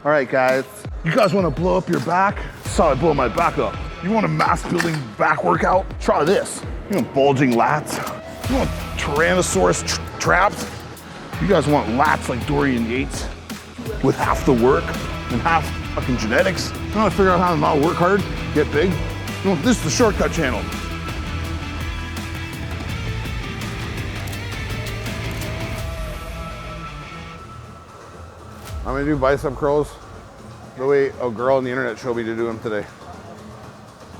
All right, guys. You guys want to blow up your back? Saw I blow my back up. You want a mass building back workout? Try this. You want bulging lats? You want Tyrannosaurus traps? You guys want lats like Dorian Yates with half the work and half fucking genetics? You want to figure out how to not work hard, get big? You want, this is the shortcut channel. I'm gonna do bicep curls the way a girl on the internet showed me to do them today.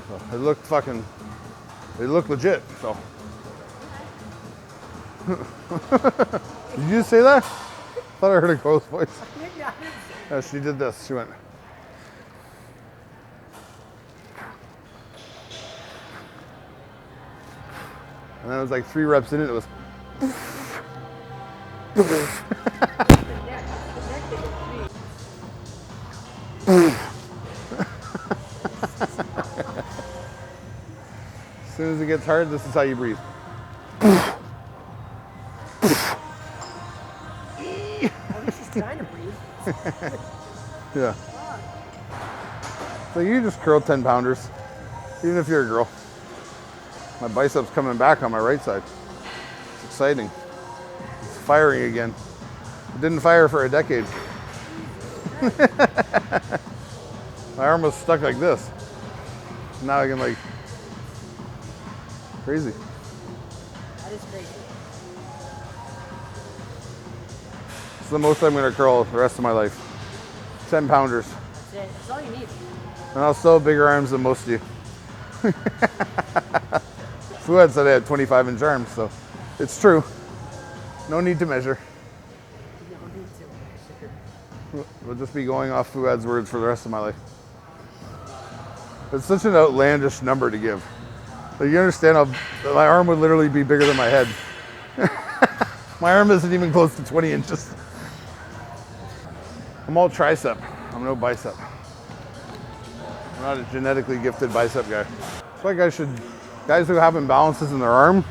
So it looked fucking, they look legit, so. Did you just say that? I thought I heard a girl's voice. Yeah, she did this, she went. And then it was like 3 reps in it, it was. As soon as it gets hard, this is how you breathe. At least she's trying to breathe. Yeah. So you just curl 10 pounders, even if you're a girl. My biceps coming back on my right side. It's exciting. It's firing again. It didn't fire for a decade. My arm was stuck like this. Now I can like, crazy. That is crazy. It's the most I'm gonna curl the rest of my life. 10 pounders. That's it. That's all you need. And I'll still have bigger arms than most of you. Fuad said I had 25-inch arms, so it's true. No need to measure. No need to measure. We'll just be going off Fuad's words for the rest of my life. It's such an outlandish number to give. Like, you understand how my arm would literally be bigger than my head. My arm isn't even close to 20 inches. I'm all tricep. I'm no bicep. I'm not a genetically gifted bicep guy. That's why guys who have imbalances in their arm,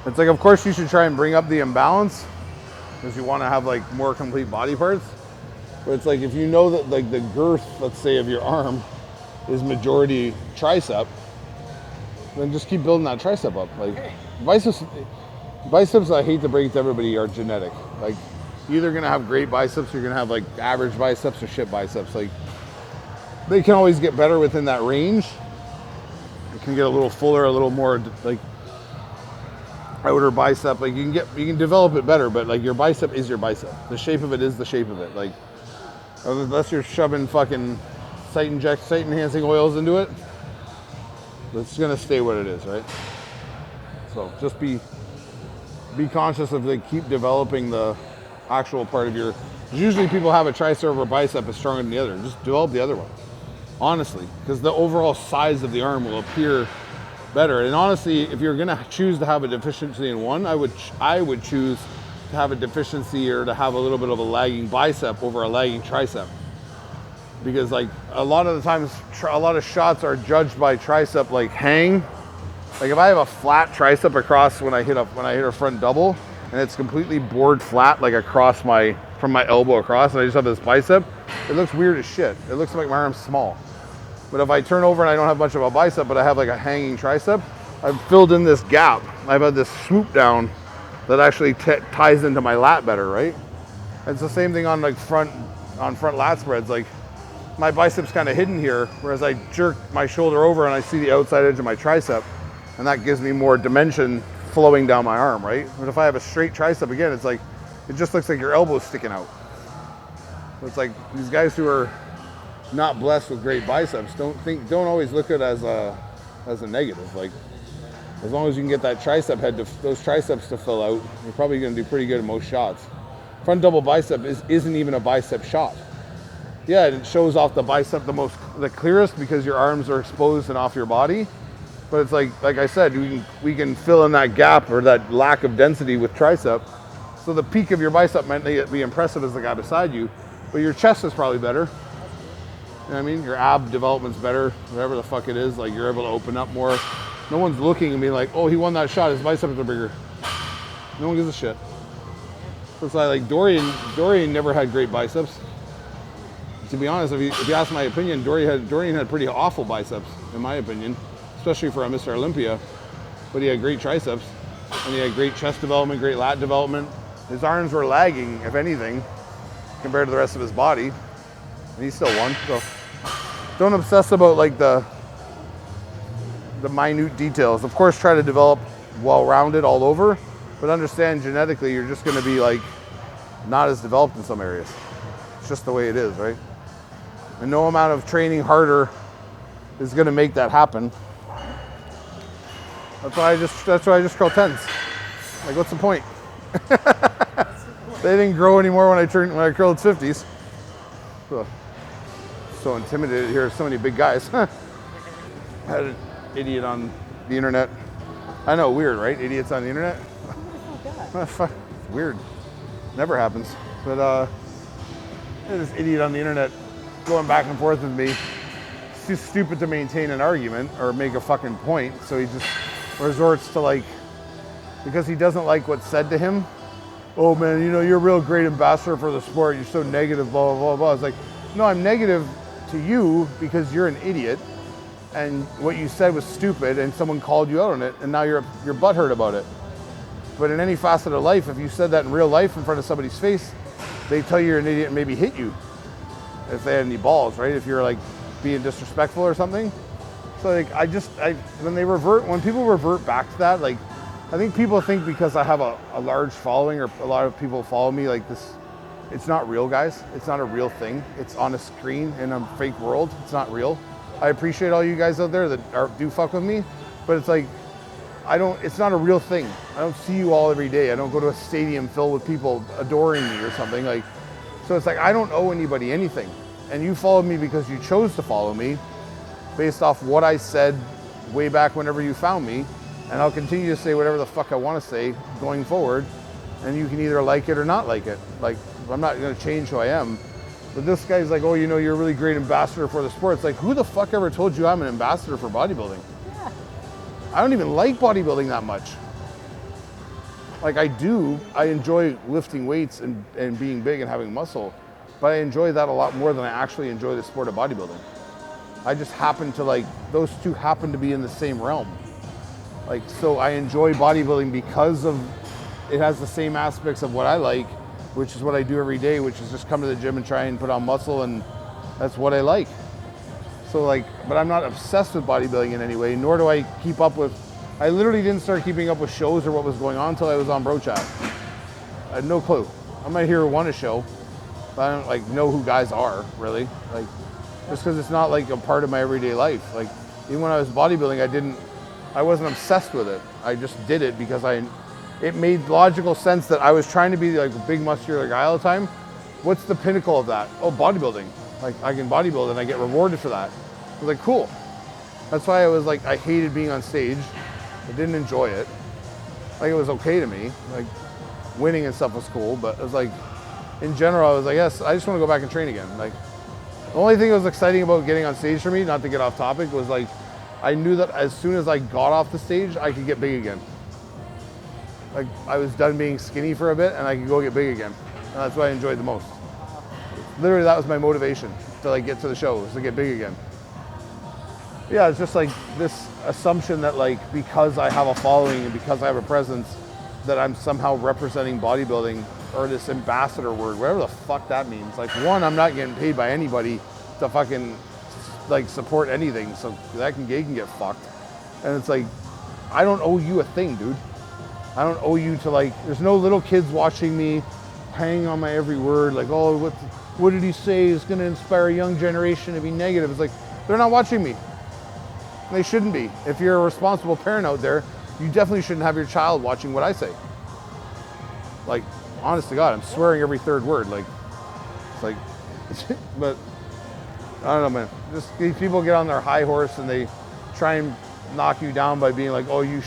it's like, of course you should try and bring up the imbalance because you want to have like more complete body parts. But it's like, if you know that like the girth, let's say, of your arm is majority tricep, then just keep building that tricep up. Like biceps, I hate to break it to everybody, are genetic. Like, you're either gonna have great biceps, or you're gonna have like average biceps or shit biceps. Like, they can always get better within that range. It can get a little fuller, a little more like outer bicep. Like, you can develop it better, but like, your bicep is your bicep. The shape of it is the shape of it. Like, unless you're shoving fucking site enhancing oils into it, it's gonna stay what it is, right? So just be conscious of, like, keep developing the actual part of your. Usually people have a tricep or bicep is stronger than the other. Just develop the other one, honestly, because the overall size of the arm will appear better. And honestly, if you're gonna choose to have a deficiency in one, I would choose to have a deficiency or to have a little bit of a lagging bicep over a lagging tricep. Because like a lot of the times, a lot of shots are judged by tricep like hang. Like, if I have a flat tricep across when I hit a front double, and it's completely bored flat, like across from my elbow across, and I just have this bicep, it looks weird as shit. It looks like my arm's small. But if I turn over and I don't have much of a bicep, but I have like a hanging tricep, I've filled in this gap. I've had this swoop down that actually ties into my lat better, right? It's the same thing on like front lat spreads. Like, my bicep's kind of hidden here, whereas I jerk my shoulder over and I see the outside edge of my tricep, and that gives me more dimension flowing down my arm, right? But if I have a straight tricep, again, it's like, it just looks like your elbow's sticking out. So it's like, these guys who are not blessed with great biceps don't always look at it as a negative. Like, as long as you can get that tricep head those triceps to fill out, you're probably gonna do pretty good in most shots. Front double bicep isn't even a bicep shot. Yeah, it shows off the bicep the clearest because your arms are exposed and off your body. But it's like I said, we can fill in that gap or that lack of density with tricep. So the peak of your bicep might not be impressive as the guy beside you, but your chest is probably better. You know what I mean? Your ab development's better, whatever the fuck it is. Like, you're able to open up more. No one's looking and being like, oh, he won that shot, his biceps are bigger. No one gives a shit. So it's like Dorian never had great biceps. to be honest, if you ask my opinion, Dorian had pretty awful biceps, in my opinion, especially for a Mr. Olympia. But he had great triceps, and he had great chest development, great lat development. His arms were lagging, if anything, compared to the rest of his body, and he still won. So don't obsess about like the minute details. Of course, try to develop well-rounded all over, but understand genetically you're just going to be like not as developed in some areas. It's just the way it is, right? And no amount of training harder is going to make that happen. That's why I just curl 10s. Like, what's the point? They didn't grow anymore when I curled 50s. So intimidated here. So many big guys. I had an idiot on the internet. I know, weird, right? Idiots on the internet. Fuck, weird. Never happens. But this idiot on the internet going back and forth with me. It's too stupid to maintain an argument or make a fucking point. So he just resorts to like, because he doesn't like what's said to him. Oh man, you know, you're a real great ambassador for the sport. You're so negative, blah, blah, blah, blah. It's like, no, I'm negative to you because you're an idiot and what you said was stupid and someone called you out on it and now you're butthurt about it. But in any facet of life, if you said that in real life in front of somebody's face, they tell you you're an idiot and maybe hit you if they had any balls, right? If you're like being disrespectful or something. So like, when people revert back to that, like, I think people think because I have a large following or a lot of people follow me like this, it's not real, guys. It's not a real thing. It's on a screen in a fake world. It's not real. I appreciate all you guys out there that do fuck with me, but it's like, it's not a real thing. I don't see you all every day. I don't go to a stadium filled with people adoring me or something. Like, so it's like, I don't owe anybody anything. And you followed me because you chose to follow me based off what I said way back whenever you found me. And I'll continue to say whatever the fuck I want to say going forward. And you can either like it or not like it. Like, I'm not going to change who I am. But this guy's like, oh, you know, you're a really great ambassador for the sport. It's like, who the fuck ever told you I'm an ambassador for bodybuilding? Yeah. I don't even like bodybuilding that much. Like, I enjoy lifting weights and being big and having muscle. But I enjoy that a lot more than I actually enjoy the sport of bodybuilding. I just happen to like, those two happen to be in the same realm. Like, so I enjoy bodybuilding because of, it has the same aspects of what I like, which is what I do every day, which is just come to the gym and try and put on muscle, and that's what I like. So like, but I'm not obsessed with bodybuilding in any way, nor do I keep up with, I literally didn't start keeping up with shows or what was going on until I was on Bro Chat. I had no clue. I might hear one a show, but I don't like know who guys are, really. Like, just because it's not like a part of my everyday life. Like, even when I was bodybuilding, I wasn't obsessed with it. I just did it because it made logical sense that I was trying to be like a big muscular guy all the time. What's the pinnacle of that? Oh, bodybuilding. Like, I can bodybuild and I get rewarded for that. I was like, cool. That's why I was like, I hated being on stage. I didn't enjoy it. Like, it was okay to me. Like, winning and stuff was cool, but it was like, in general, I was like, yes, I just want to go back and train again. Like, the only thing that was exciting about getting on stage for me, not to get off topic, was like, I knew that as soon as I got off the stage, I could get big again. Like, I was done being skinny for a bit and I could go get big again. And that's what I enjoyed the most. Literally, that was my motivation to like get to the show, was to get big again. Yeah, it's just like this assumption that like, because I have a following and because I have a presence, that I'm somehow representing bodybuilding, or this ambassador word, whatever the fuck that means. Like, one, I'm not getting paid by anybody to fucking like support anything, so they can get fucked. And it's like, I don't owe you a thing, dude. I don't owe you to like, there's no little kids watching me hanging on my every word, like, oh, what did he say is gonna inspire a young generation to be negative? It's like, they're not watching me. They shouldn't be. If you're a responsible parent out there, you definitely shouldn't have your child watching what I say. Like, honest to God, I'm swearing every third word. Like, it's like, but I don't know, man. Just these people get on their high horse and they try and knock you down by being like, oh, you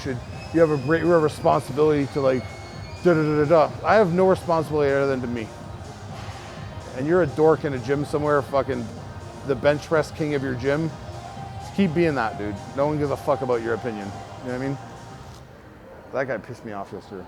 have a responsibility to like, da da da da da. I have no responsibility other than to me. And you're a dork in a gym somewhere, fucking the bench press king of your gym. Just keep being that, dude. No one gives a fuck about your opinion. You know what I mean? That guy pissed me off yesterday.